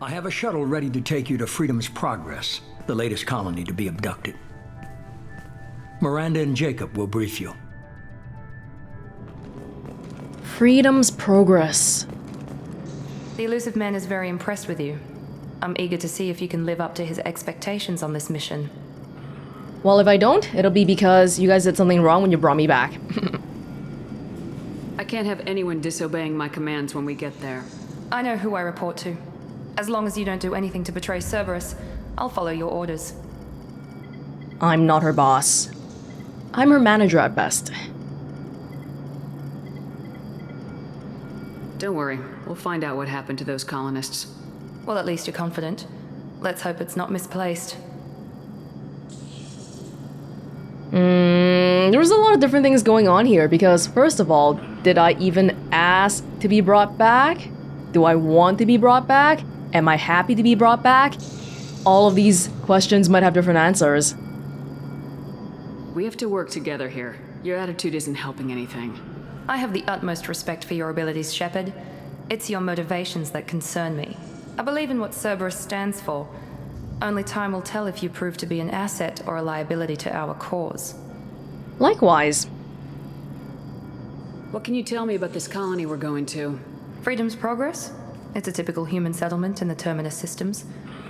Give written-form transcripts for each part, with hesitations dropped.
I have a shuttle ready to take you to Freedom's Progress, the latest colony to be abducted. Miranda and Jacob will brief you. Freedom's Progress. The elusive man is very impressed with you. I'm eager to see if you can live up to his expectations on this mission. Well, if I don't, it'll be because you guys did something wrong when you brought me back. I can't have anyone disobeying my commands when we get there. I know who I report to. As long as you don't do anything to betray Cerberus, I'll follow your orders. I'm not her boss. I'm her manager at best. Don't worry, we'll find out what happened to those colonists. Well, at least you're confident. Let's hope it's not misplaced. There's a lot of different things going on here because, first of all, did I even ask to be brought back? Do I want to be brought back? Am I happy to be brought back? All of these questions might have different answers. We have to work together here. Your attitude isn't helping anything. I have the utmost respect for your abilities, Shepard. It's your motivations that concern me. I believe in what Cerberus stands for. Only time will tell if you prove to be an asset or a liability to our cause. Likewise. What can you tell me about this colony we're going to? Freedom's Progress? It's a typical human settlement in the Terminus systems.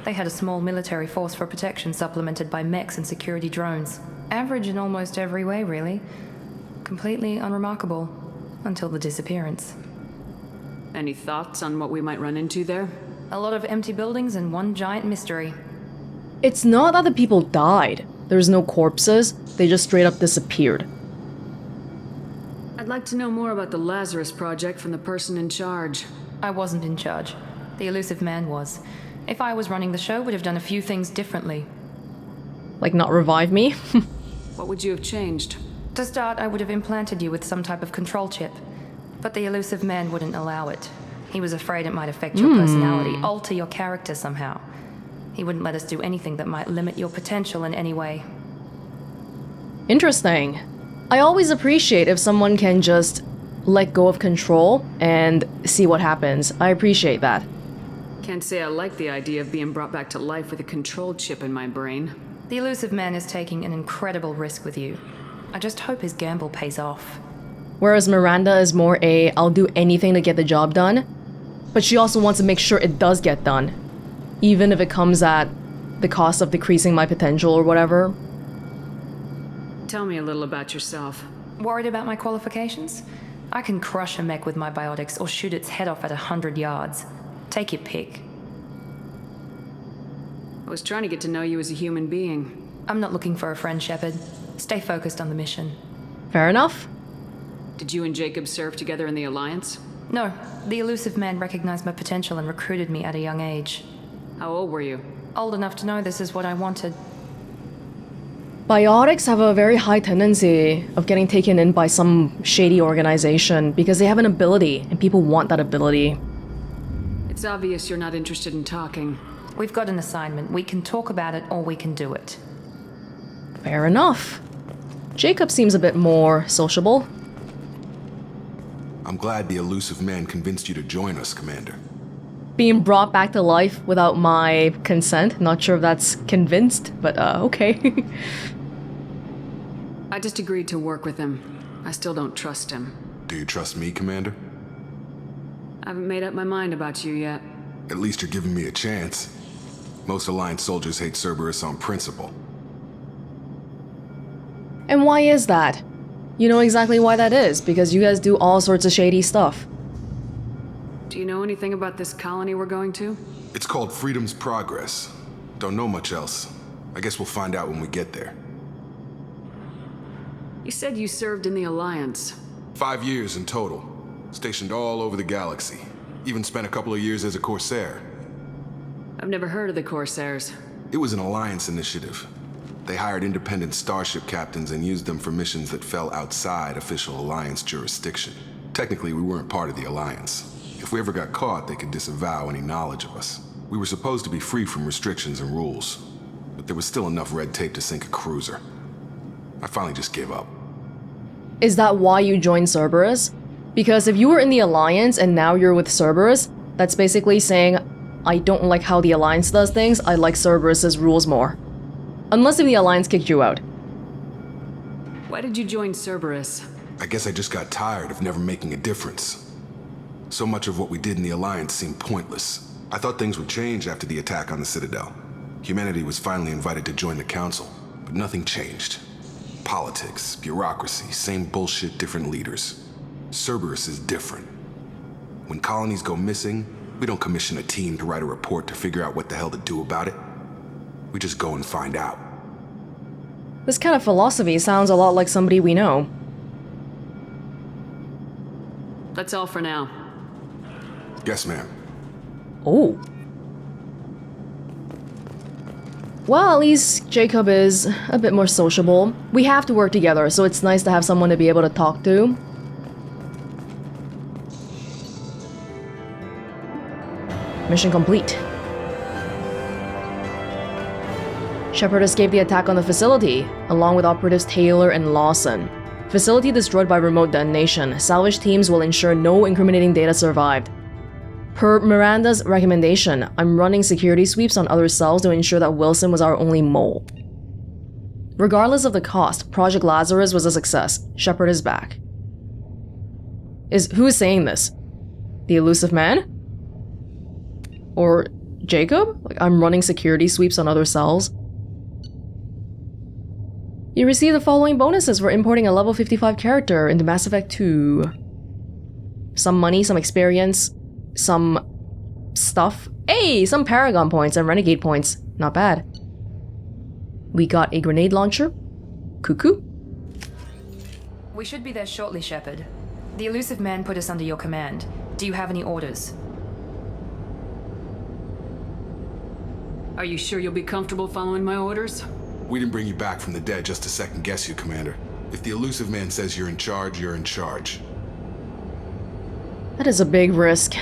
They had a small military force for protection supplemented by mechs and security drones. Average in almost every way, really. Completely unremarkable. Until the disappearance. Any thoughts on what we might run into there? A lot of empty buildings and one giant mystery. It's not that the people died. There's no corpses. They just straight up disappeared. I'd like to know more about the Lazarus Project from the person in charge. I wasn't in charge. The elusive man was. If I was running the show, would have done a few things differently. Like not revive me? What would you have changed? To start, I would have implanted you with some type of control chip. But the elusive man wouldn't allow it. He was afraid it might affect your personality, alter your character somehow. He wouldn't let us do anything that might limit your potential in any way. Interesting. I always appreciate if someone can just let go of control and see what happens. I appreciate that. Can't say I like the idea of being brought back to life with a control chip in my brain. The elusive man is taking an incredible risk with you. I just hope his gamble pays off. Whereas Miranda is more a, I'll do anything to get the job done, but she also wants to make sure it does get done, even if it comes at the cost of decreasing my potential or whatever. Tell me a little about yourself. Worried about my qualifications? I can crush a mech with my biotics or shoot its head off at 100 yards. Take your pick. I was trying to get to know you as a human being. I'm not looking for a friend, Shepard. Stay focused on the mission. Fair enough. Did you and Jacob serve together in the Alliance? No, the elusive man recognized my potential and recruited me at a young age. How old were you? Old enough to know this is what I wanted. Biotics have a very high tendency of getting taken in by some shady organization because they have an ability and people want that ability. It's obvious you're not interested in talking. We've got an assignment. We can talk about it or we can do it. Fair enough. Jacob seems a bit more sociable. I'm glad the elusive man convinced you to join us, Commander. Being brought back to life without my consent. Not sure if that's convinced, but okay. I just agreed to work with him. I still don't trust him. Do you trust me, Commander? I haven't made up my mind about you yet. At least you're giving me a chance. Most Alliance soldiers hate Cerberus on principle. And why is that? You know exactly why that is, because you guys do all sorts of shady stuff. Do you know anything about this colony we're going to? It's called Freedom's Progress. Don't know much else. I guess we'll find out when we get there. You said you served in the Alliance. 5 years in total. Stationed all over the galaxy. Even spent a couple of years as a Corsair. I've never heard of the Corsairs. It was an Alliance initiative. They hired independent starship captains and used them for missions that fell outside official Alliance jurisdiction. Technically, we weren't part of the Alliance. If we ever got caught, they could disavow any knowledge of us. We were supposed to be free from restrictions and rules, but there was still enough red tape to sink a cruiser. I finally just gave up. Is that why you joined Cerberus? Because if you were in the Alliance and now you're with Cerberus, that's basically saying, I don't like how the Alliance does things. I like Cerberus's rules more. Unless if the Alliance kicked you out. Why did you join Cerberus? I guess I just got tired of never making a difference. So much of what we did in the Alliance seemed pointless. I thought things would change after the attack on the Citadel. Humanity was finally invited to join the Council, but nothing changed. Politics, bureaucracy, same bullshit, different leaders. Cerberus is different. When colonies go missing, we don't commission a team to write a report to figure out what the hell to do about it. We just go and find out. This kind of philosophy sounds a lot like somebody we know. That's all for now. Yes, ma'am. Oh. Well, at least Jacob is a bit more sociable. We have to work together, so it's nice to have someone to be able to talk to. Mission complete. Shepard escaped the attack on the facility, along with operatives Taylor and Lawson. Facility destroyed by remote detonation. Salvage teams will ensure no incriminating data survived. Per Miranda's recommendation, I'm running security sweeps on other cells to ensure that Wilson was our only mole. Regardless of the cost, Project Lazarus was a success. Shepard is back. Who is saying this? The elusive man? Or Jacob? Like, I'm running security sweeps on other cells. You receive the following bonuses for importing a level 55 character into Mass Effect 2. Some money, some experience, some stuff. Hey, some Paragon points and Renegade points. Not bad. We got a grenade launcher. Cuckoo. We should be there shortly, Shepard. The elusive man put us under your command. Do you have any orders? Are you sure you'll be comfortable following my orders? We didn't bring you back from the dead just to second guess you, Commander. If the elusive man says you're in charge, you're in charge. That is a big risk.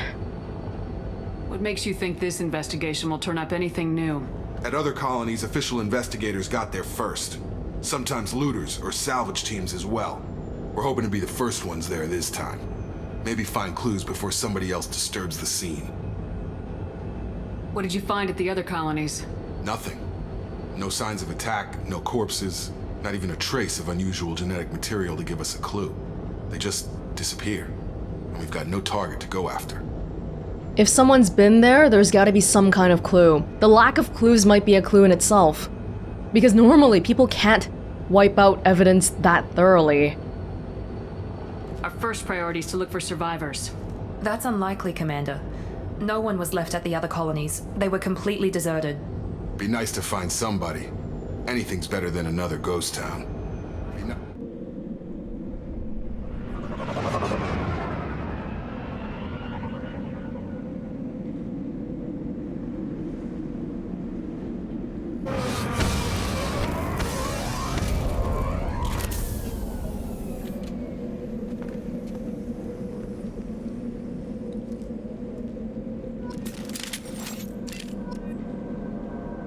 What makes you think this investigation will turn up anything new? At other colonies, official investigators got there first. Sometimes looters or salvage teams as well. We're hoping to be the first ones there this time. Maybe find clues before somebody else disturbs the scene. What did you find at the other colonies? Nothing. No signs of attack, no corpses, not even a trace of unusual genetic material to give us a clue. They just disappear, and we've got no target to go after. If someone's been there, there's gotta be some kind of clue. The lack of clues might be a clue in itself. Because normally, people can't wipe out evidence that thoroughly. Our first priority is to look for survivors. That's unlikely, Commander. No one was left at the other colonies. They were completely deserted. Be nice to find somebody. Anything's better than another ghost town.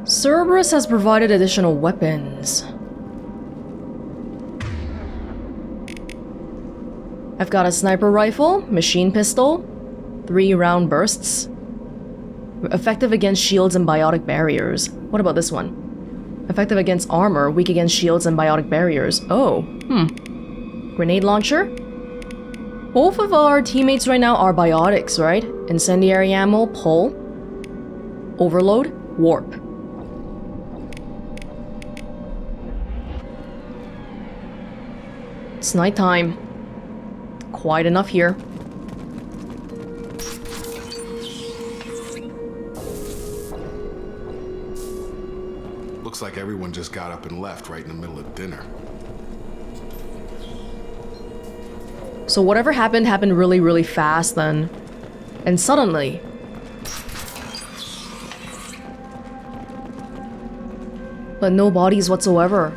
Cerberus has provided additional weapons. I've got a sniper rifle, machine pistol, 3-round bursts. Effective against shields and biotic barriers. What about this one? Effective against armor, weak against shields and biotic barriers. Oh, Grenade launcher? Both of our teammates right now are biotics, right? Incendiary ammo, pull. Overload, warp. It's nighttime. Quiet enough here. Looks like everyone just got up and left right in the middle of dinner. So whatever happened really, really fast then. And suddenly... But no bodies whatsoever.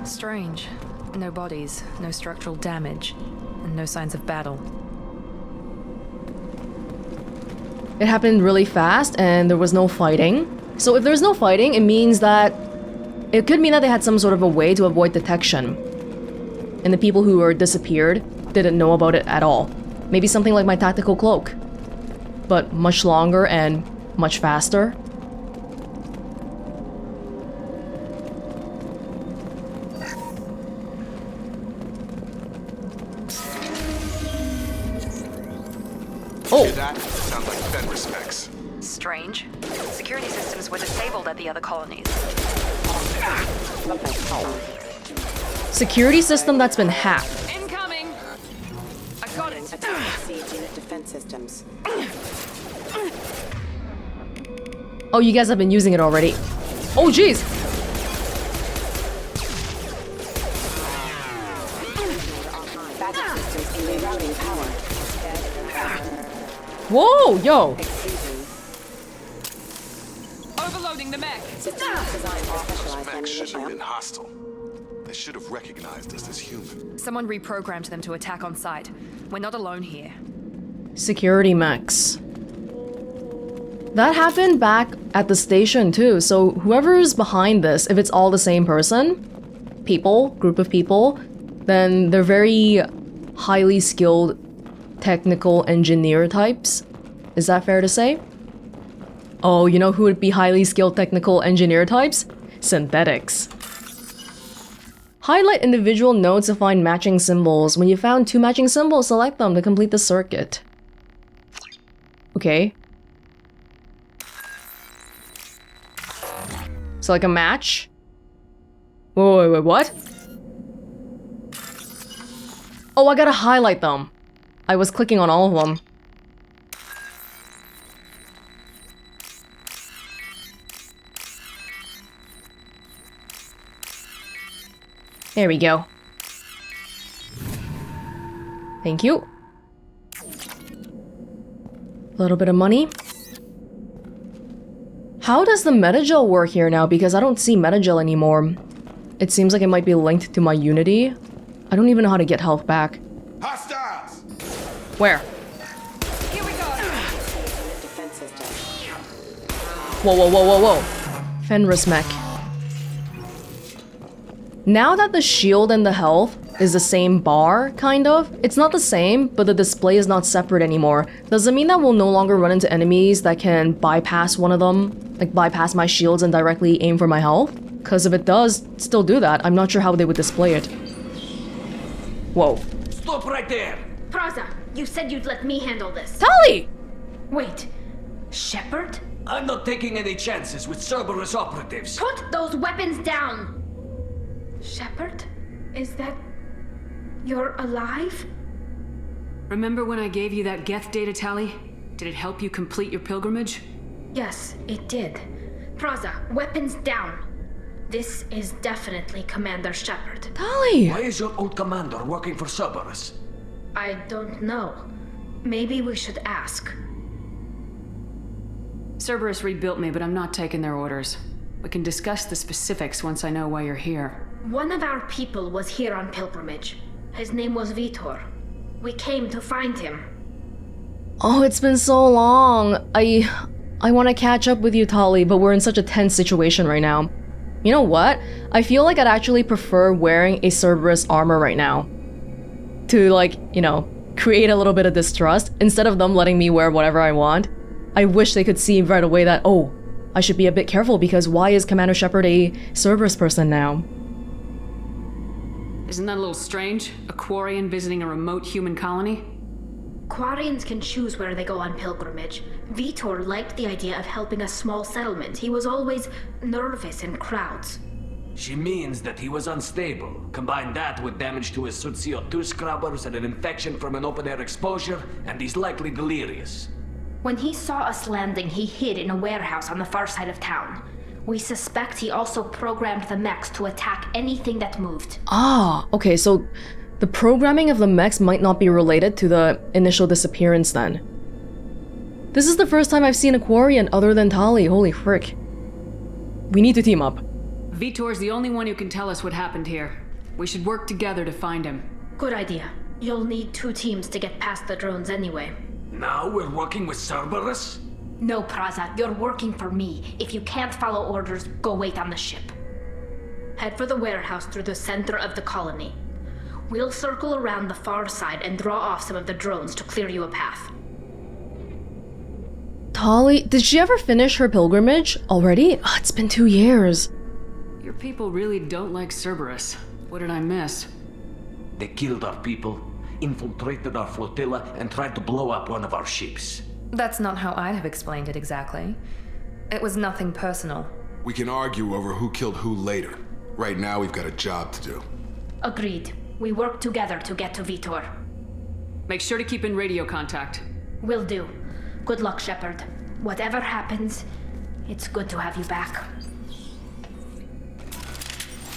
Strange. No bodies, no structural damage, and no signs of battle. It happened really fast and there was no fighting. So if there's no fighting, it means that... It could mean that they had some sort of a way to avoid detection. And the people who were disappeared didn't know about it at all. Maybe something like my tactical cloak, but much longer and much faster. Oh! Hear that? Sounds like Fenris Mechs. Strange. Security systems were disabled at the other colonies. Security system that's been hacked. Incoming! I got it. Siege unit defense systems. Oh, you guys have been using it already. Oh, jeez! Backup systems rerouting power. Whoa, yo! Overloading the mech. Systems designed for specialized Mechs shouldn't have been ammunition. hostile. They should have recognized us as human. Someone reprogrammed them to attack on sight. We're not alone here. Security mechs. That happened back at the station too, so whoever's behind this, if it's all the same person, group of people, then they're very highly skilled technical engineer types. Is that fair to say? Oh, you know who would be highly skilled technical engineer types? Synthetics. Highlight individual nodes to find matching symbols. When you found 2 matching symbols, select them to complete the circuit. Okay. So like a match? Wait, what? Oh, I gotta highlight them. I was clicking on all of them. There we go. Thank you. A little bit of money. How does the metagel work here now? Because I don't see metagel anymore. It seems like it might be linked to my Unity. I don't even know how to get health back. Hostiles! Where? Here we go. Defense system. Whoa. Fenris mech. Now that the shield and the health is the same bar, kind of, it's not the same, but the display is not separate anymore. Does it mean that we'll no longer run into enemies that can bypass one of them? Like bypass my shields and directly aim for my health? Because if it does still do that, I'm not sure how they would display it. Whoa. Stop right there! Praza, you said you'd let me handle this. Tali! Wait, Shepard? I'm not taking any chances with Cerberus operatives. Put those weapons down! Shepard? Is that... you're alive? Remember when I gave you that Geth data tally? Did it help you complete your pilgrimage? Yes, it did. Praza, weapons down. This is definitely Commander Shepard. Tali! Why is your old commander working for Cerberus? I don't know. Maybe we should ask. Cerberus rebuilt me, but I'm not taking their orders. We can discuss the specifics once I know why you're here. One of our people was here on pilgrimage. His name was Vitor. We came to find him. Oh, it's been so long. I want to catch up with you, Tali, but we're in such a tense situation right now. You know what? I feel like I'd actually prefer wearing a Cerberus armor right now. To, like, you know, create a little bit of distrust instead of them letting me wear whatever I want. I wish they could see right away that, oh, I should be a bit careful because why is Commander Shepard a Cerberus person now? Isn't that a little strange? A Quarian visiting a remote human colony? Quarians can choose where they go on pilgrimage. Vitor liked the idea of helping a small settlement. He was always nervous in crowds. She means that he was unstable. Combine that with damage to his CO2 scrubbers and an infection from an open-air exposure, and he's likely delirious. When he saw us landing, he hid in a warehouse on the far side of town. We suspect he also programmed the mechs to attack anything that moved. Ah, okay, so the programming of the mechs might not be related to the initial disappearance then. This is the first time I've seen a Quarian other than Tali, holy frick. We need to team up. Vitor's the only one who can tell us what happened here. We should work together to find him. Good idea. You'll need 2 teams to get past the drones anyway. Now we're working with Cerberus? No, Praza, you're working for me. If you can't follow orders, go wait on the ship. Head for the warehouse through the center of the colony. We'll circle around the far side and draw off some of the drones to clear you a path. Tali, did she ever finish her pilgrimage already? Oh, it's been 2 years. Your people really don't like Cerberus. What did I miss? They killed our people, infiltrated our flotilla, and tried to blow up one of our ships. That's not how I'd have explained it exactly. It was nothing personal. We can argue over who killed who later. Right now, we've got a job to do. Agreed. We work together to get to Vitor. Make sure to keep in radio contact. Will do. Good luck, Shepard. Whatever happens, it's good to have you back.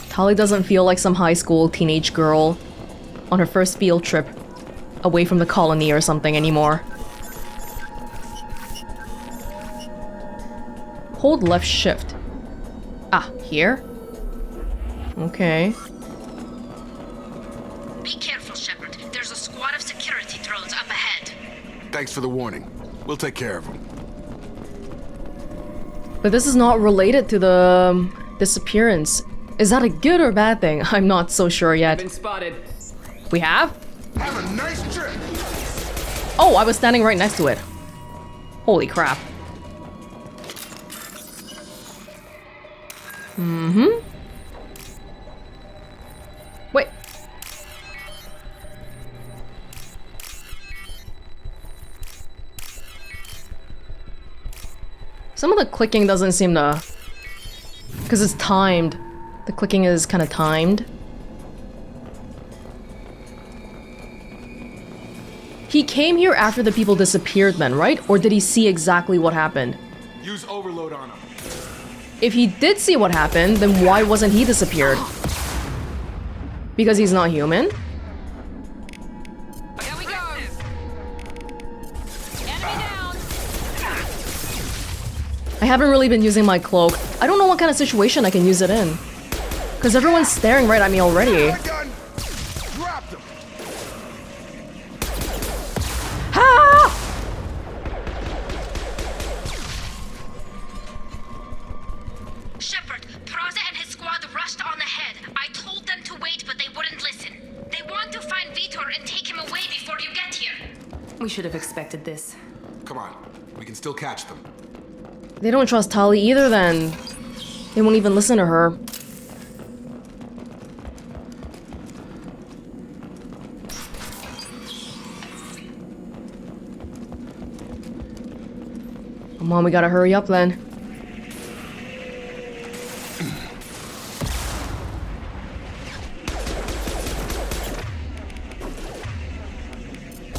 Tali doesn't feel like some high school teenage girl on her first field trip away from the colony or something anymore. Hold left shift. Ah, here? Okay. Be careful, Shepard. There's a squad of security drones up ahead. Thanks for the warning. We'll take care of them. But this is not related to the disappearance. Is that a good or bad thing? I'm not so sure yet. Been spotted. We have? Have a nice trip! Oh, I was standing right next to it. Holy crap. Wait. Some of the clicking doesn't seem to... Because it's timed. The clicking is kind of timed. He came here after the people disappeared then, right? Or did he see exactly what happened? Use overload on them. If he did see what happened, then why wasn't he disappeared? Because he's not human? Here we go. Enemy down. I haven't really been using my cloak. I don't know what kind of situation I can use it in. Because everyone's staring right at me already. Gun! Drop them! Ah! Shepard, Praza and his squad rushed on ahead. I told them to wait, but they wouldn't listen. They want to find Vitor and take him away before you get here. We should have expected this. Come on. We can still catch them. They don't trust Tali either then. They won't even listen to her. Come on, we gotta hurry up then.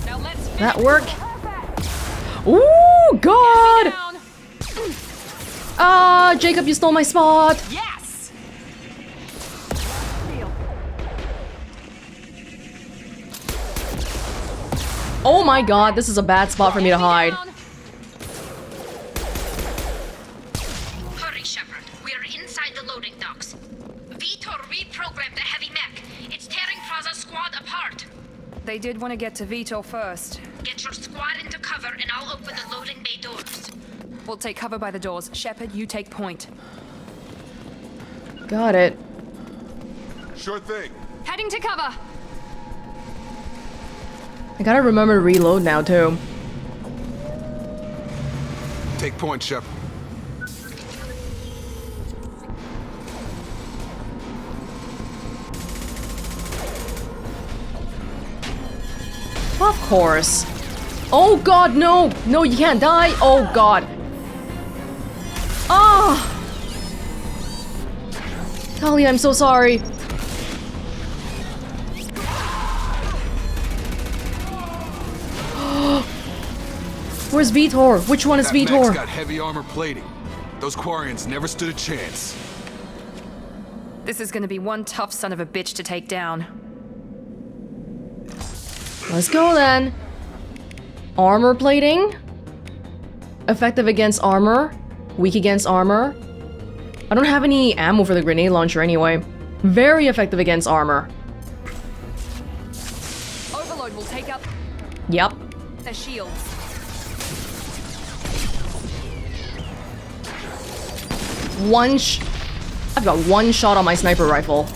Now let's That work? Ooh, God! Ah, Jacob, you stole my spot. Yes. Oh my God, this is a bad spot for me to hide. Hurry, Shepard. We're inside the loading docks. Vitor reprogrammed the heavy mech. It's tearing Praza's squad apart. They did want to get to Vitor first. Get your squad into cover and I'll open the loading bay doors. We'll take cover by the doors. Shepard, you take point. Got it. Sure thing. Heading to cover. I gotta remember to reload now, too. Take point, Shepard. Of course. Oh God, no! No, you can't die! Oh God. Ah! Tali, I'm so sorry. Where's Vitor? Which one is That Mech's Vitor? got heavy armor plating. Those Quarians never stood a chance. This is gonna be one tough son of a bitch to take down. Let's go then. Armor plating? Effective against armor. Weak against armor. I don't have any ammo for the grenade launcher anyway. Very effective against armor. Overload will take up Yep. the shields. I've got one shot on my sniper rifle.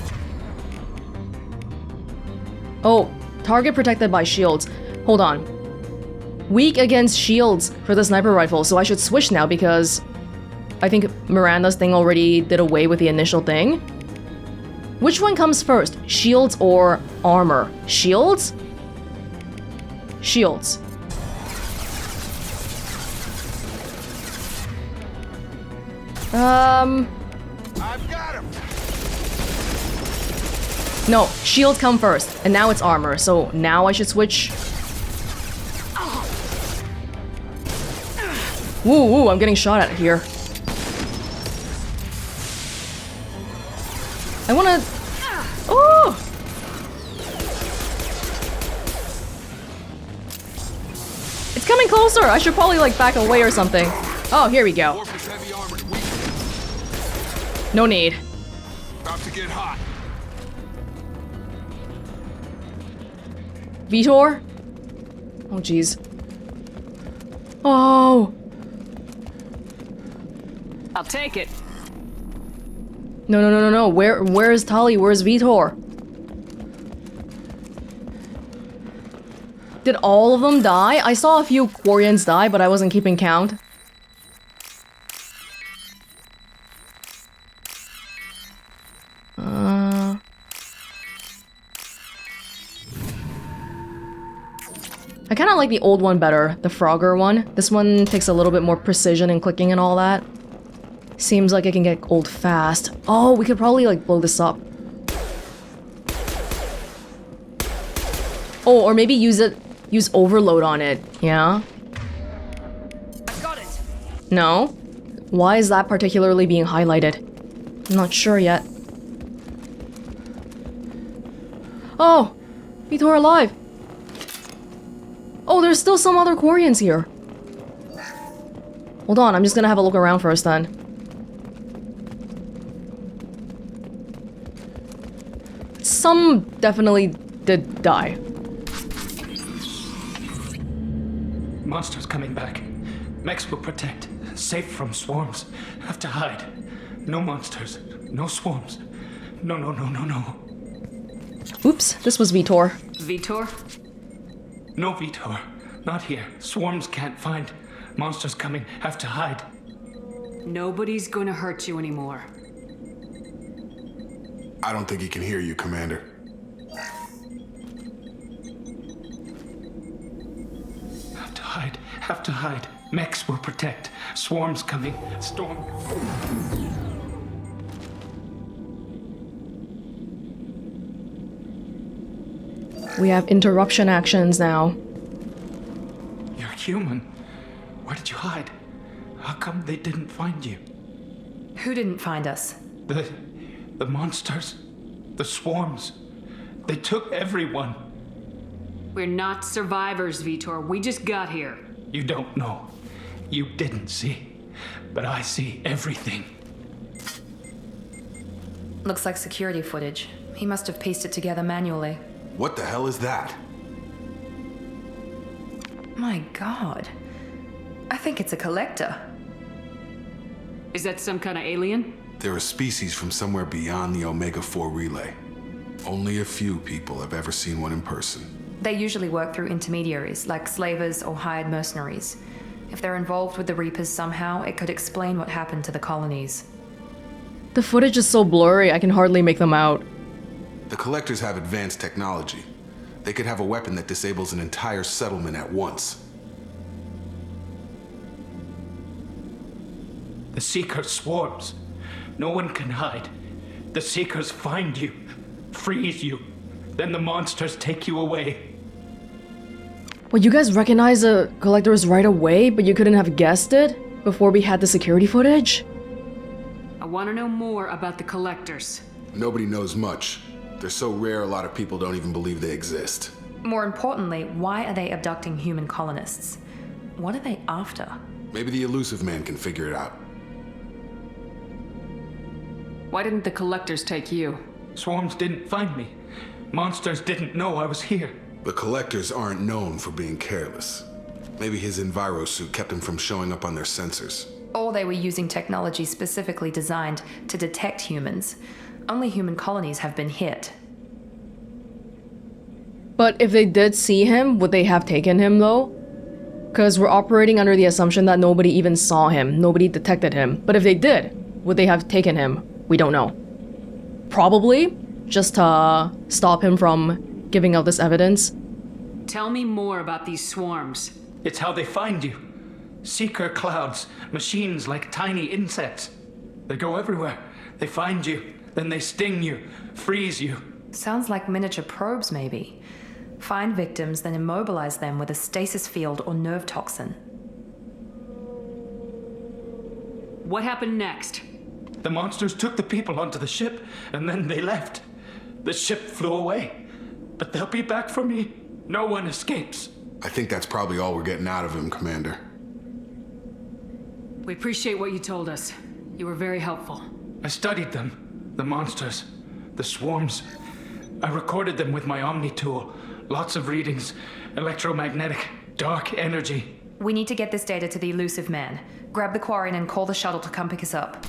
Oh, target protected by shields. Hold on. Weak against shields for the sniper rifle, so I should switch now because I think Miranda's thing already did away with the initial thing. Which one comes first, shields or armor? Shields? Shields. I've got him. No, shields come first, and now it's armor, so now I should switch. Woo, I'm getting shot at here. I wanna... Oh! It's coming closer! I should probably, like, back away or something. Oh, here we go. Warp is heavy armored. No need. About to get hot. Vitor? Oh, jeez. Oh! I'll take it. No. Where is Tali? Where's Vitor? Did all of them die? I saw a few Quarians die, but I wasn't keeping count. I kind of like the old one better, the Frogger one. This one takes a little bit more precision in clicking and all that. Seems like it can get old fast. Oh, we could probably like blow this up. Oh, or maybe use overload on it, yeah? I got it. No? Why is that particularly being highlighted? I'm not sure yet. Oh! Vitor alive! Oh, there's still some other Quarians here. Hold on, I'm just gonna have a look around first then. Some definitely did die. Monsters coming back. Mechs will protect. Safe from swarms. Have to hide. No monsters. No swarms. No. Oops, this was Vitor. Vitor? No, Vitor. Not here. Swarms can't find. Monsters coming. Have to hide. Nobody's gonna hurt you anymore. I don't think he can hear you, Commander. Have to hide. Have to hide. Mechs will protect. Swarms coming. Storm. We have interruption actions now. You're human. Where did you hide? How come they didn't find you? Who didn't find us? The monsters. The swarms. They took everyone. We're not survivors, Vitor. We just got here. You don't know. You didn't see. But I see everything. Looks like security footage. He must have pieced it together manually. What the hell is that? My god. I think it's a collector. Is that some kind of alien? They're a species from somewhere beyond the Omega-4 relay. Only a few people have ever seen one in person. They usually work through intermediaries, like slavers or hired mercenaries. If they're involved with the Reapers somehow, it could explain what happened to the colonies. The footage is so blurry, I can hardly make them out. The collectors have advanced technology. They could have a weapon that disables an entire settlement at once. The Seekers swarms. No one can hide. The Seekers find you, freeze you. Then the monsters take you away. Well, you guys recognize the collectors right away, but you couldn't have guessed it before we had the security footage? I want to know more about the collectors. Nobody knows much. They're so rare, a lot of people don't even believe they exist. More importantly, why are they abducting human colonists? What are they after? Maybe the elusive man can figure it out. Why didn't the collectors take you? Swarms didn't find me. Monsters didn't know I was here. The collectors aren't known for being careless. Maybe his enviro suit kept him from showing up on their sensors. Or they were using technology specifically designed to detect humans. Only human colonies have been hit. But if they did see him, would they have taken him though? Because we're operating under the assumption that nobody even saw him, nobody detected him. But if they did, would they have taken him? We don't know. Probably, just to stop him from giving out this evidence. Tell me more about these swarms. It's how they find you. Seeker clouds, machines like tiny insects. They go everywhere. They find you, then they sting you, freeze you. Sounds like miniature probes, maybe. Find victims, then immobilize them with a stasis field or nerve toxin. What happened next? The monsters took the people onto the ship, and then they left. The ship flew away. But they'll be back for me. No one escapes. I think that's probably all we're getting out of him, Commander. We appreciate what you told us. You were very helpful. I studied them. The monsters. The swarms. I recorded them with my Omni tool. Lots of readings. Electromagnetic. Dark energy. We need to get this data to the elusive man. Grab the Quarian and call the shuttle to come pick us up.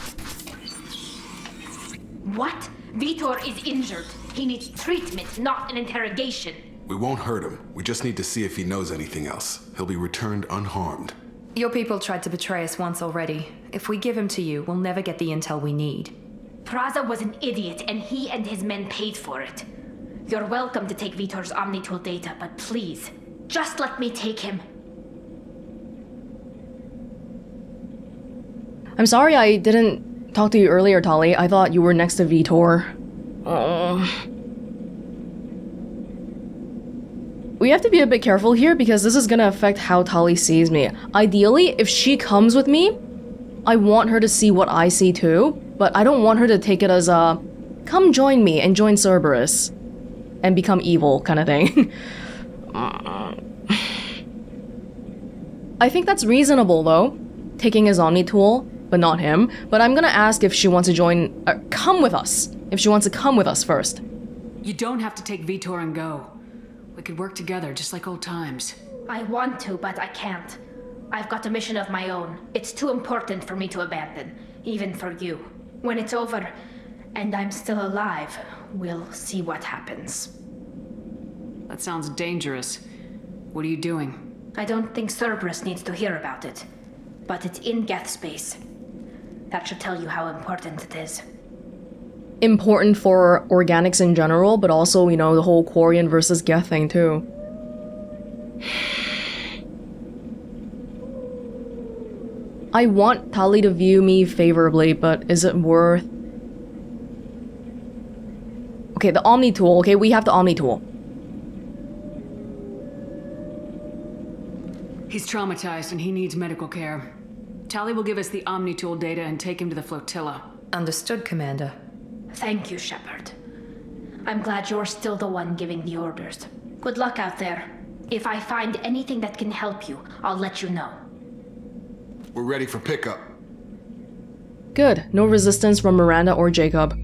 What? Vitor is injured. He needs treatment, not an interrogation. We won't hurt him. We just need to see if he knows anything else. He'll be returned unharmed. Your people tried to betray us once already. If we give him to you, we'll never get the intel we need. Praza was an idiot, and he and his men paid for it. You're welcome to take Vitor's Omnitool data, but please, just let me take him. I'm sorry I didn't talk to you earlier, Tali. I thought you were next to Vitor. We have to be a bit careful here because this is gonna affect how Tali sees me. Ideally, if she comes with me, I want her to see what I see too, but I don't want her to take it as a come join me and join Cerberus and become evil kind of thing. I think that's reasonable though, taking his Omni tool, but not him. But I'm gonna ask if she wants to join, come with us. If she wants to come with us first. You don't have to take Vitor and go. We could work together, just like old times. I want to, but I can't. I've got a mission of my own. It's too important for me to abandon, even for you. When it's over, and I'm still alive, we'll see what happens. That sounds dangerous. What are you doing? I don't think Cerberus needs to hear about it, but it's in Geth space. That should tell you how important it is. Important for organics in general, but also, you know, the whole Quarian versus Geth thing too. I want Tali to view me favorably, but is it worth... Okay, the Omni tool. Okay, we have the Omni tool. He's traumatized and he needs medical care. Tali will give us the Omni tool data and take him to the flotilla. Understood, Commander. Thank you, Shepard. I'm glad you're still the one giving the orders. Good luck out there. If I find anything that can help you, I'll let you know. We're ready for pickup. Good. No resistance from Miranda or Jacob.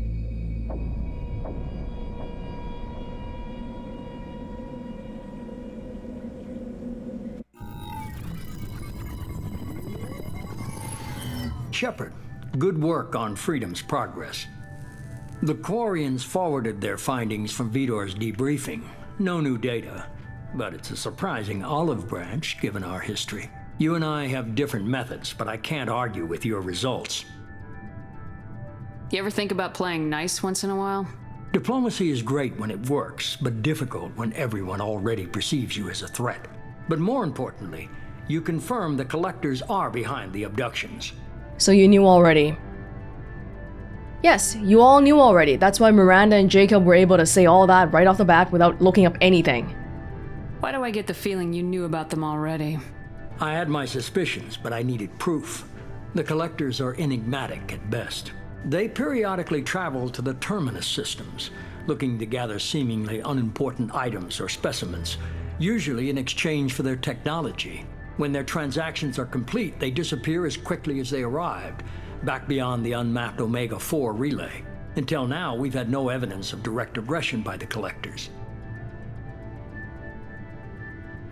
Shepard, good work on Freedom's progress. The Quarians forwarded their findings from Vitor's debriefing. No new data, but it's a surprising olive branch given our history. You and I have different methods, but I can't argue with your results. You ever think about playing nice once in a while? Diplomacy is great when it works, but difficult when everyone already perceives you as a threat. But more importantly, you confirm the Collectors are behind the abductions. So you knew already. Yes, you all knew already. That's why Miranda and Jacob were able to say all that right off the bat without looking up anything. Why do I get the feeling you knew about them already? I had my suspicions, but I needed proof. The Collectors are enigmatic at best. They periodically travel to the Terminus systems, looking to gather seemingly unimportant items or specimens, usually in exchange for their technology. When their transactions are complete, they disappear as quickly as they arrived, back beyond the unmapped Omega-4 relay. Until now, we've had no evidence of direct aggression by the Collectors.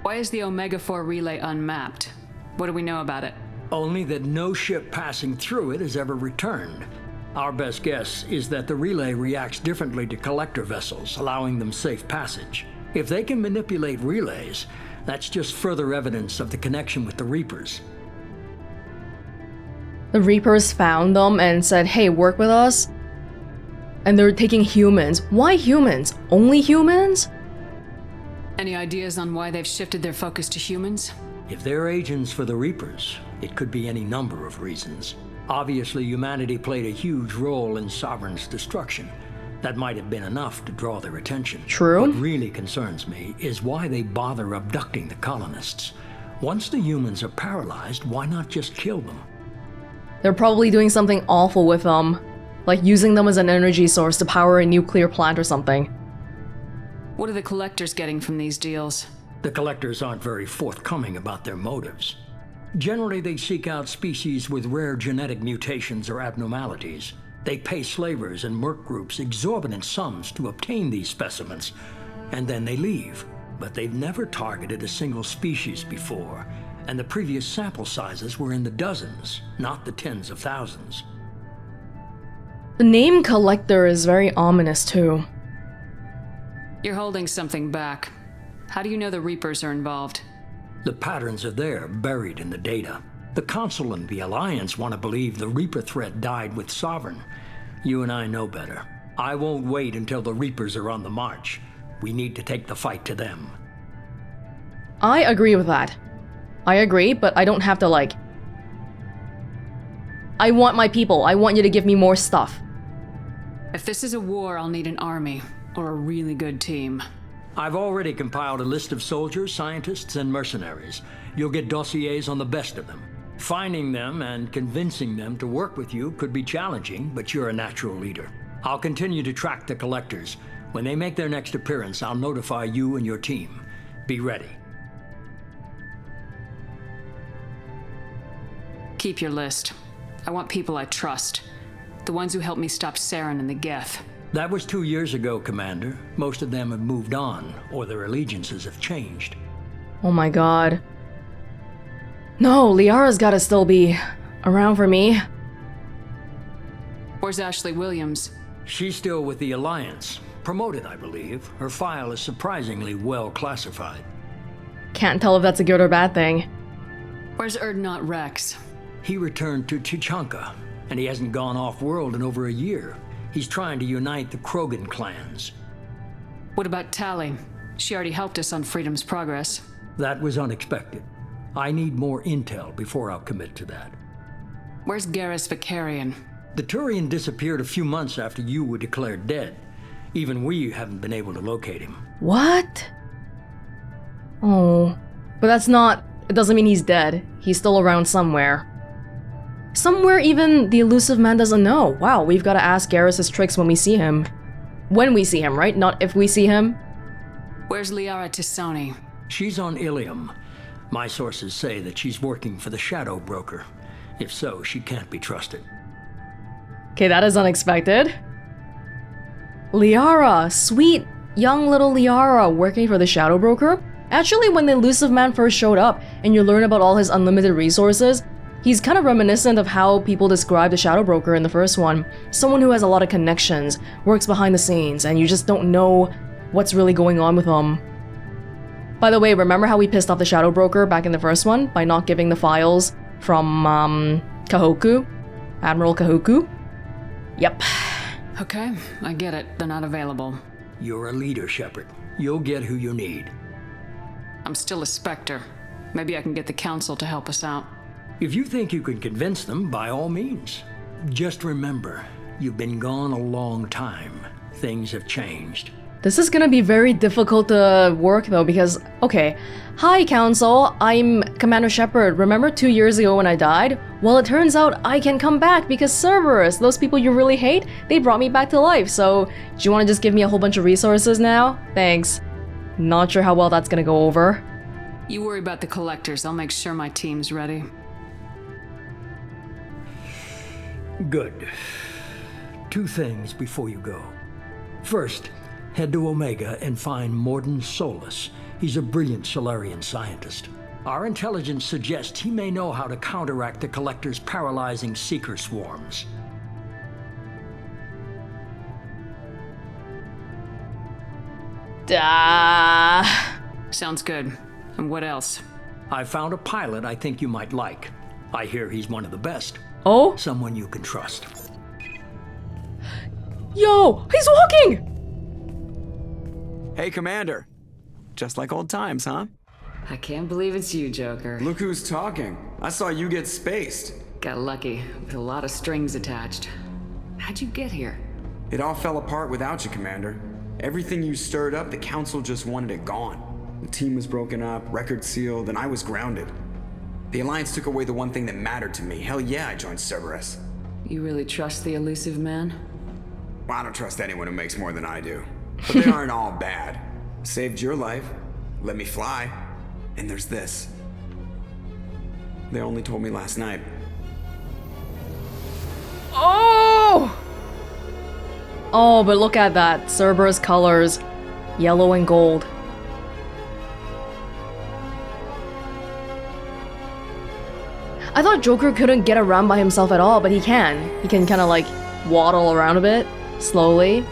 Why is the Omega-4 relay unmapped? What do we know about it? Only that no ship passing through it has ever returned. Our best guess is that the relay reacts differently to Collector vessels, allowing them safe passage. If they can manipulate relays, that's just further evidence of the connection with the Reapers. The Reapers found them and said, hey, work with us. And they're taking humans. Why humans? Only humans? Any ideas on why they've shifted their focus to humans? If they're agents for the Reapers, it could be any number of reasons. Obviously, humanity played a huge role in Sovereign's destruction. That might have been enough to draw their attention. True. What really concerns me is why they bother abducting the colonists. Once the humans are paralyzed, why not just kill them? They're probably doing something awful with them. Like using them as an energy source to power a nuclear plant or something. What are the collectors getting from these deals? The collectors aren't very forthcoming about their motives. Generally, they seek out species with rare genetic mutations or abnormalities. They pay slavers and merc groups exorbitant sums to obtain these specimens, and then they leave. But they've never targeted a single species before, and the previous sample sizes were in the dozens, not the tens of thousands. The name Collector is very ominous too. You're holding something back. How do you know the Reapers are involved? The patterns are there, buried in the data. The Council and the Alliance want to believe the Reaper threat died with Sovereign. You and I know better. I won't wait until the Reapers are on the march. We need to take the fight to them. I agree with that. I agree, but I don't have to like... I want my people. I want you to give me more stuff. If this is a war, I'll need an army, or a really good team. I've already compiled a list of soldiers, scientists, and mercenaries. You'll get dossiers on the best of them. Finding them and convincing them to work with you could be challenging, but you're a natural leader. I'll continue to track the collectors. When they make their next appearance, I'll notify you and your team. Be ready. Keep your list. I want people I trust. The ones who helped me stop Saren and the Geth. That was 2 years ago, Commander. Most of them have moved on, or their allegiances have changed. Oh my god. No, Liara's gotta still be around for me. Where's Ashley Williams? She's still with the Alliance. Promoted, I believe. Her file is surprisingly well classified. Can't tell if that's a good or bad thing. Where's Erdnot Rex? He returned to Chichanka, and he hasn't gone off-world in over a year. He's trying to unite the Krogan clans. What about Tali? She already helped us on Freedom's Progress. That was unexpected. I need more intel before I'll commit to that. Where's Garrus Vicarian? The Turian disappeared a few months after you were declared dead. Even we haven't been able to locate him. What? Oh. But that's not... It doesn't mean he's dead. He's still around somewhere. Somewhere even the elusive man doesn't know. Wow, we've got to ask Garrus' tricks when we see him. When we see him, right? Not if we see him. Where's Liara Tisoni? She's on Ilium. My sources say that she's working for the Shadow Broker. If so, she can't be trusted. Okay, that is unexpected. Liara, sweet young little Liara working for the Shadow Broker. Actually, when the elusive man first showed up and you learn about all his unlimited resources, he's kind of reminiscent of how people describe the Shadow Broker in the first one. Someone who has a lot of connections, works behind the scenes, and you just don't know what's really going on with them. By the way, remember how we pissed off the Shadow Broker back in the first one by not giving the files from, Kahoku? Admiral Kahoku? Yep. Okay, I get it. They're not available. You're a leader, Shepard. You'll get who you need. I'm still a Spectre. Maybe I can get the Council to help us out. If you think you can convince them, by all means. Just remember, you've been gone a long time. Things have changed. This is gonna be very difficult to work though because, okay, hi Council, I'm Commander Shepard. Remember 2 years ago when I died? Well, it turns out I can come back because Cerberus, those people you really hate, they brought me back to life. So, do you want to just give me a whole bunch of resources now? Thanks. Not sure how well that's gonna go over. You worry about the collectors. I'll make sure my team's ready. Good. 2 things before you go. First, head to Omega and find Morden Solus. He's a brilliant Solarian scientist. Our intelligence suggests he may know how to counteract the Collector's paralyzing Seeker swarms. Sounds good. And what else? I found a pilot I think you might like. I hear he's one of the best. Oh? Someone you can trust. Yo! He's walking! Hey, Commander. Just like old times, huh? I can't believe it's you, Joker. Look who's talking. I saw you get spaced. Got lucky, with a lot of strings attached. How'd you get here? It all fell apart without you, Commander. Everything you stirred up, the Council just wanted it gone. The team was broken up, record sealed, and I was grounded. The Alliance took away the one thing that mattered to me. Hell yeah, I joined Cerberus. You really trust the elusive man? Well, I don't trust anyone who makes more than I do. But they aren't all bad. Saved your life, let me fly, and there's this. They only told me last night. Oh! Oh, but look at that. Cerberus colors. Yellow and gold. I thought Joker couldn't get around by himself at all, but he can. He can kind of like waddle around a bit, slowly.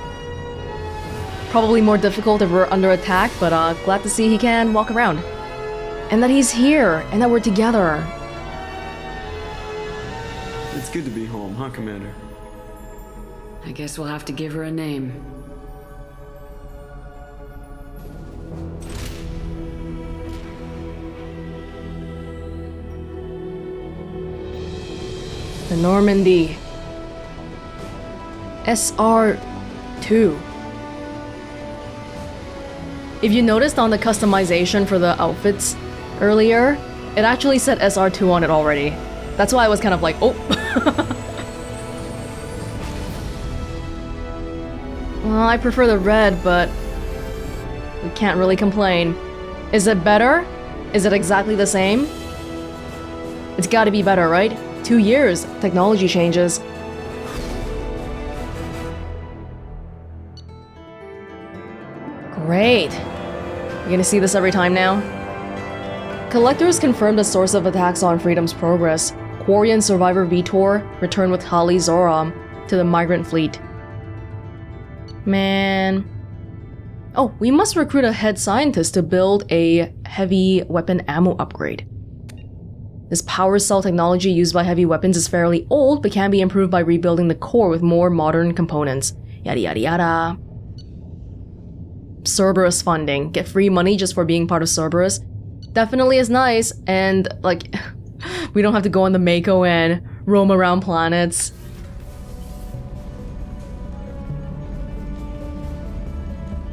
Probably more difficult if we're under attack, but glad to see he can walk around. And that he's here, and that we're together. It's good to be home, huh, Commander? I guess we'll have to give her a name. The Normandy. SR2. If you noticed on the customization for the outfits earlier, it actually said SR2 on it already. That's why I was kind of like, oh. Well, I prefer the red, but we can't really complain. Is it better? Is it exactly the same? It's gotta be better, right? 2 years, technology changes. Great. You're gonna see this every time now? Collectors confirmed the source of attacks on Freedom's progress. Quarian survivor Vitor returned with Hali Zoram to the migrant fleet. Man. Oh, we must recruit a head scientist to build a heavy weapon ammo upgrade. This power cell technology used by heavy weapons is fairly old, but can be improved by rebuilding the core with more modern components. Yada yada yada. Cerberus funding. Get free money just for being part of Cerberus. Definitely is nice, and like, we don't have to go on the Mako and roam around planets.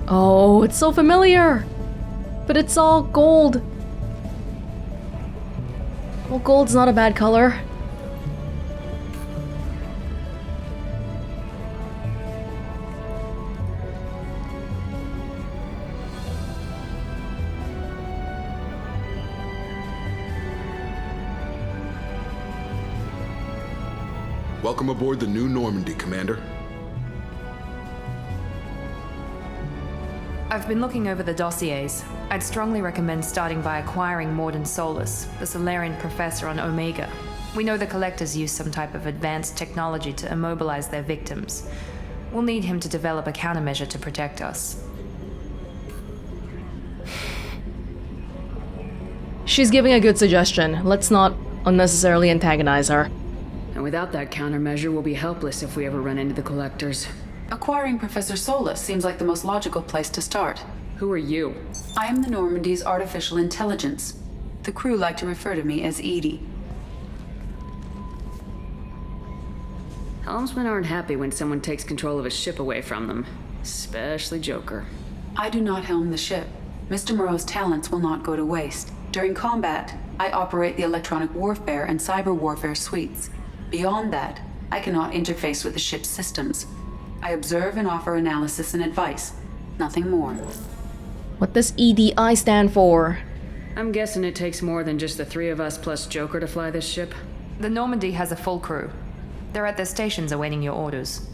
Oh, it's so familiar! But it's all gold. Well, gold's not a bad color. Welcome aboard the new Normandy, Commander. I've been looking over the dossiers. I'd strongly recommend starting by acquiring Morden Solus, the Solarian professor on Omega. We know the Collectors use some type of advanced technology to immobilize their victims. We'll need him to develop a countermeasure to protect us. She's giving a good suggestion. Let's not unnecessarily antagonize her. And without that countermeasure, we'll be helpless if we ever run into the Collectors. Acquiring Professor Solus seems like the most logical place to start. Who are you? I am the Normandy's artificial intelligence. The crew like to refer to me as Edie. Helmsmen aren't happy when someone takes control of a ship away from them. Especially Joker. I do not helm the ship. Mr. Moreau's talents will not go to waste. During combat, I operate the electronic warfare and cyber warfare suites. Beyond that, I cannot interface with the ship's systems. I observe and offer analysis and advice. Nothing more. What does EDI stand for? I'm guessing it takes more than just the three of us plus Joker to fly this ship. The Normandy has a full crew. They're at their stations awaiting your orders.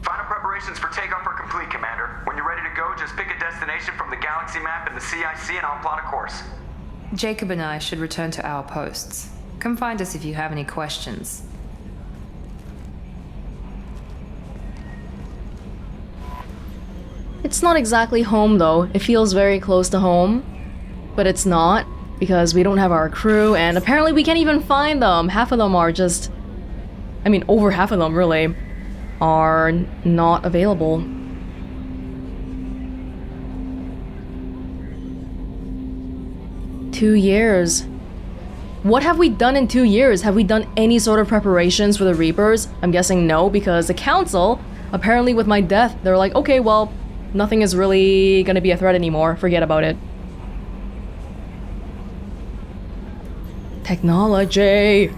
Final preparations for takeoff are complete, Commander. When you're ready to go, just pick a destination from the galaxy map and the CIC and I'll plot a course. Jacob and I should return to our posts. Come find us if you have any questions. It's not exactly home though. It feels very close to home, but it's not because we don't have our crew and apparently we can't even find them. Half of them are just, I mean, over half of them really are not available. Two years. What have we done in 2 years? Have we done any sort of preparations for the Reapers? I'm guessing no, because the Council, apparently with my death, they're like, okay, well, nothing is really gonna be a threat anymore. Forget about it. Technology!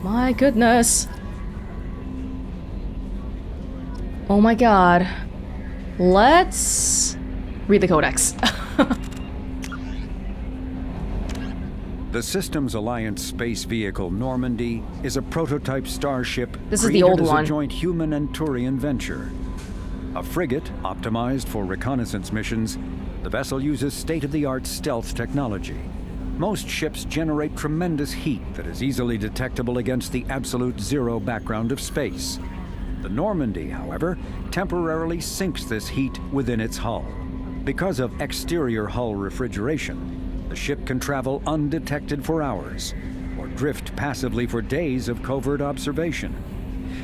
My goodness. Oh my god. Let's read the Codex. The Systems Alliance space vehicle Normandy is a prototype starship this is the old one. as a joint human and Turian venture. A frigate optimized for reconnaissance missions, the vessel uses state-of-the-art stealth technology. Most ships generate tremendous heat that is easily detectable against the absolute zero background of space. The Normandy, however, temporarily sinks this heat within its hull. Because of exterior hull refrigeration, the ship can travel undetected for hours, or drift passively for days of covert observation.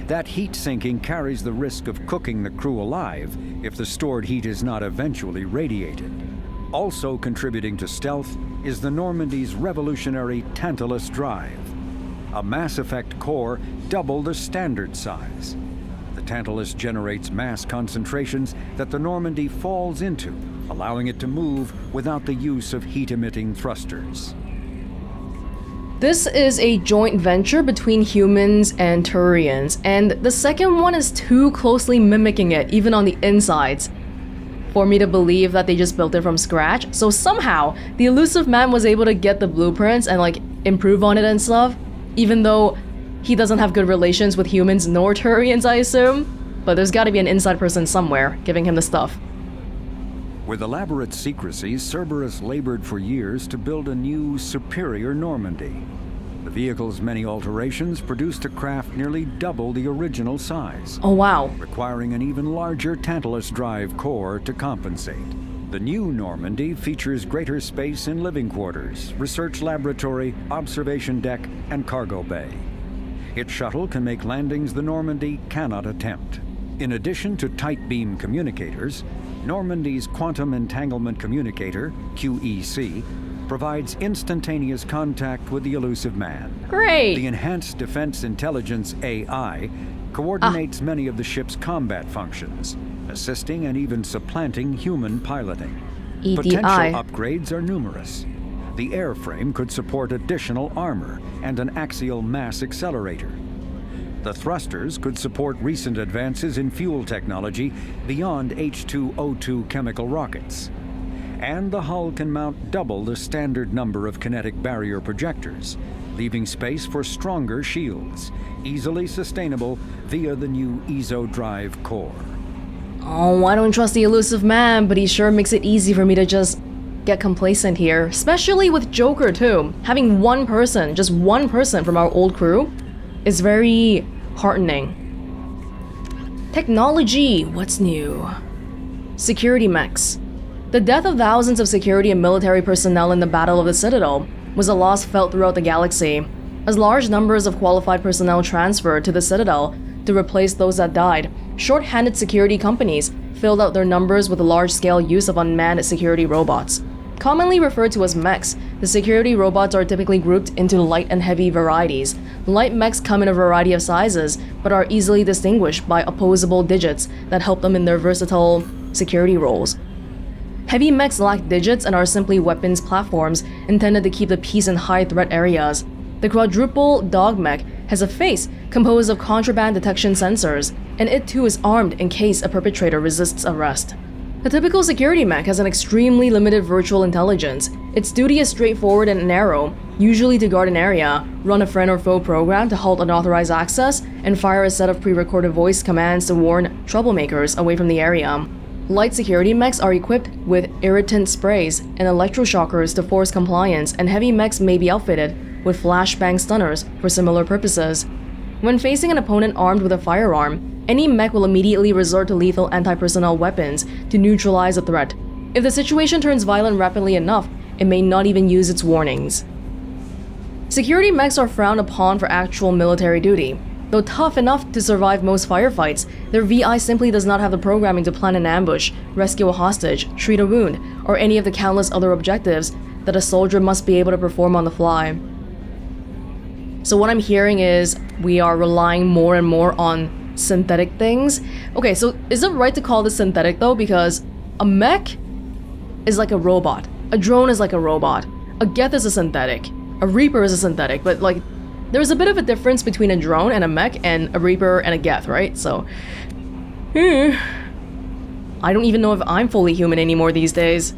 That heat sinking carries the risk of cooking the crew alive if the stored heat is not eventually radiated. Also contributing to stealth is the Normandy's revolutionary Tantalus drive, a Mass Effect core double the standard size. The Tantalus generates mass concentrations that the Normandy falls into, allowing it to move without the use of heat-emitting thrusters. This is a joint venture between humans and Turians, and the second one is too closely mimicking it, even on the insides, for me to believe that they just built it from scratch. So somehow, the elusive man was able to get the blueprints and like improve on it and stuff, even though he doesn't have good relations with humans nor Turians, I assume. But there's gotta be an inside person somewhere giving him the stuff. With elaborate secrecy, Cerberus labored for years to build a new, superior Normandy. The vehicle's many alterations produced a craft nearly double the original size. Oh wow. Requiring an even larger Tantalus drive core to compensate. The new Normandy features greater space in living quarters, research laboratory, observation deck, and cargo bay. Its shuttle can make landings the Normandy cannot attempt. In addition to tight beam communicators, Normandy's Quantum Entanglement Communicator, QEC, provides instantaneous contact with the elusive man. Great! The Enhanced Defense Intelligence AI coordinates many of the ship's combat functions, assisting and even supplanting human piloting. EDI. Potential upgrades are numerous. The airframe could support additional armor and an axial mass accelerator. The thrusters could support recent advances in fuel technology beyond H2O2 chemical rockets. And the hull can mount double the standard number of kinetic barrier projectors, leaving space for stronger shields, easily sustainable via the new EZO drive core. Oh, I don't trust the elusive man, but he sure makes it easy for me to just get complacent here, especially with Joker too. Having one person, just one person from our old crew, is very heartening. Technology, what's new? Security mechs. The death of thousands of security and military personnel in the Battle of the Citadel was a loss felt throughout the galaxy, as large numbers of qualified personnel transferred to the Citadel to replace those that died. Short-handed security companies filled out their numbers with a large-scale use of unmanned security robots. Commonly referred to as mechs, the security robots are typically grouped into light and heavy varieties. Light mechs come in a variety of sizes, but are easily distinguished by opposable digits that help them in their versatile security roles. Heavy mechs lack digits and are simply weapons platforms intended to keep the peace in high-threat areas. The quadruple dog mech has a face composed of contraband detection sensors, and it too is armed in case a perpetrator resists arrest. The typical security mech has an extremely limited virtual intelligence. Its duty is straightforward and narrow, usually to guard an area, run a friend or foe program to halt unauthorized access, and fire a set of pre-recorded voice commands to warn troublemakers away from the area. Light security mechs are equipped with irritant sprays and electroshockers to force compliance, and heavy mechs may be outfitted with flashbang stunners for similar purposes. When facing an opponent armed with a firearm, any mech will immediately resort to lethal anti-personnel weapons to neutralize the threat. If the situation turns violent rapidly enough, it may not even use its warnings. Security mechs are frowned upon for actual military duty. Though tough enough to survive most firefights, their VI simply does not have the programming to plan an ambush, rescue a hostage, treat a wound, or any of the countless other objectives that a soldier must be able to perform on the fly. So what I'm hearing is we are relying more and more on synthetic things. Okay, so is it right to call this synthetic though? Because a mech is like a robot. A drone is like a robot. A Geth is a synthetic. A Reaper is a synthetic, but like there's a bit of a difference between a drone and a mech and a Reaper and a Geth, right? So I don't even know if I'm fully human anymore these days.